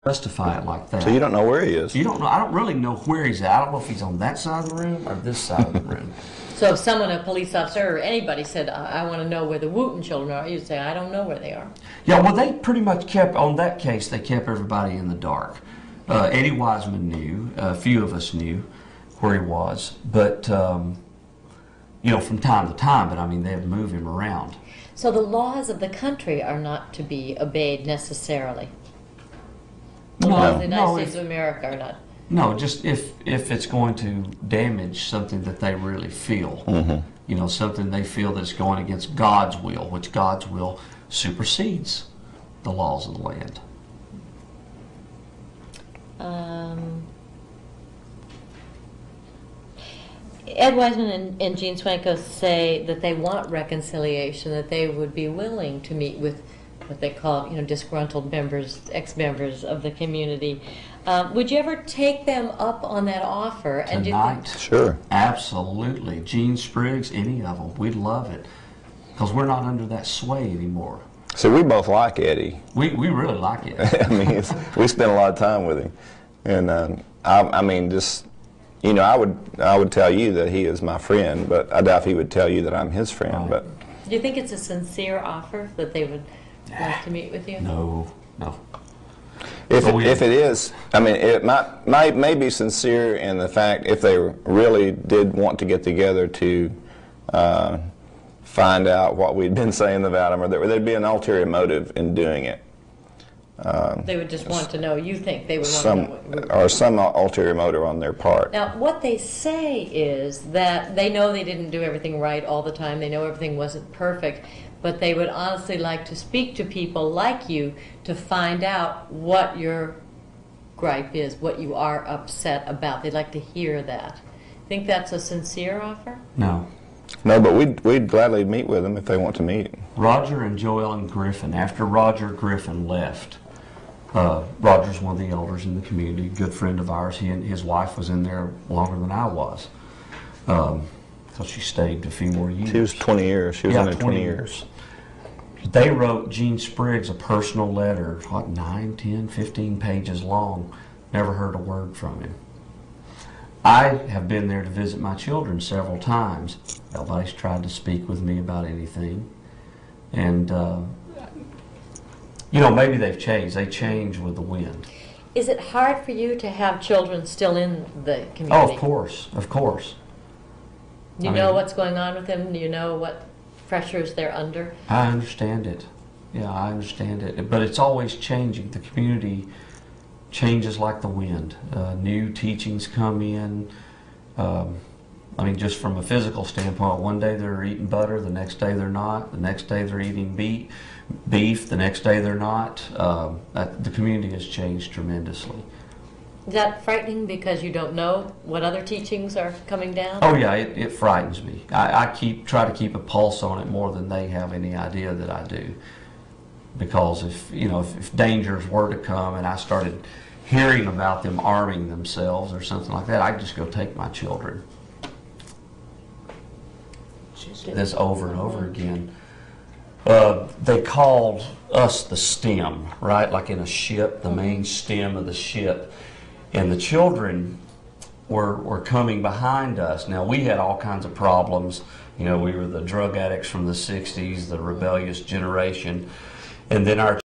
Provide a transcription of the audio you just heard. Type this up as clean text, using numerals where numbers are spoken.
justify it like that. So you don't know where he is? You don't know. I don't really know where he's at. I don't know if he's on that side of the room or this side of the room. So if someone, a police officer or anybody said, I want to know where the Wooten children are, you'd say, I don't know where they are. Yeah, well, they pretty much kept, on that case, they kept everybody in the dark. Eddie Wiseman knew, a few of us knew where he was, but, you know, from time to time, but I mean, they had to move him around. So the laws of the country are not to be obeyed necessarily? The laws of the United States of America are not? No, just if it's going to damage something that they really feel, you know, something they feel that's going against God's will, which God's will supersedes the laws of the land. Ed Wiseman and Gene Swanko say that they want reconciliation, that they would be willing to meet with what they call, you know, disgruntled members, ex-members of the community. Would you ever take them up on that offer? And Tonight? Sure. Absolutely. Gene Spriggs, any of them. We'd love it. Because we're not under that sway anymore. So we both like Eddie. We really like it. I mean, we spend a lot of time with him. And I mean, just, you know, I would tell you that he is my friend, but I doubt if he would tell you that I'm his friend. Right. But do you think it's a sincere offer that they would like to meet with you? No. if it is, I mean, it may be sincere in the fact if they really did want to get together to find out what we'd been saying about him, or there'd be an ulterior motive in doing it. They would just want to know. You think they would want to know? Or some ulterior motive on their part. Now, what they say is that they know they didn't do everything right all the time. They know everything wasn't perfect. But they would honestly like to speak to people like you to find out what your gripe is, what you are upset about. They'd like to hear that. Think that's a sincere offer? No. No, but we'd gladly meet with them if they want to meet. Roger and Joellen Griffin, after Roger Griffin left, Roger's one of the elders in the community, good friend of ours. He and his wife was in there longer than I was. Because she stayed a few more years. She was 20 years. She was in there 20 years. They wrote Gene Spriggs a personal letter, what, 9, 10, 15 pages long. Never heard a word from him. I have been there to visit my children several times. Nobody's tried to speak with me about anything. And, you know, maybe they've changed. They change with the wind. Is it hard for you to have children still in the community? Oh, of course, of course. You know what's going on with them? Do you know what pressures they're under? I understand it. Yeah, I understand it. But it's always changing. The community changes like the wind. New teachings come in. I mean, just from a physical standpoint, one day they're eating butter, the next day they're not. The next day they're eating beef, the next day they're not. The community has changed tremendously. Is that frightening because you don't know what other teachings are coming down? Oh yeah, it frightens me. I try to keep a pulse on it more than they have any idea that I do. Because if dangers were to come and I started hearing about them arming themselves or something like that, I'd just go take my children. This over and over again. They called us the stem, right? Like in a ship, the main stem of the ship. And the children were coming behind us. Now, we had all kinds of problems. You know, we were the drug addicts from the 60s, the rebellious generation. And then our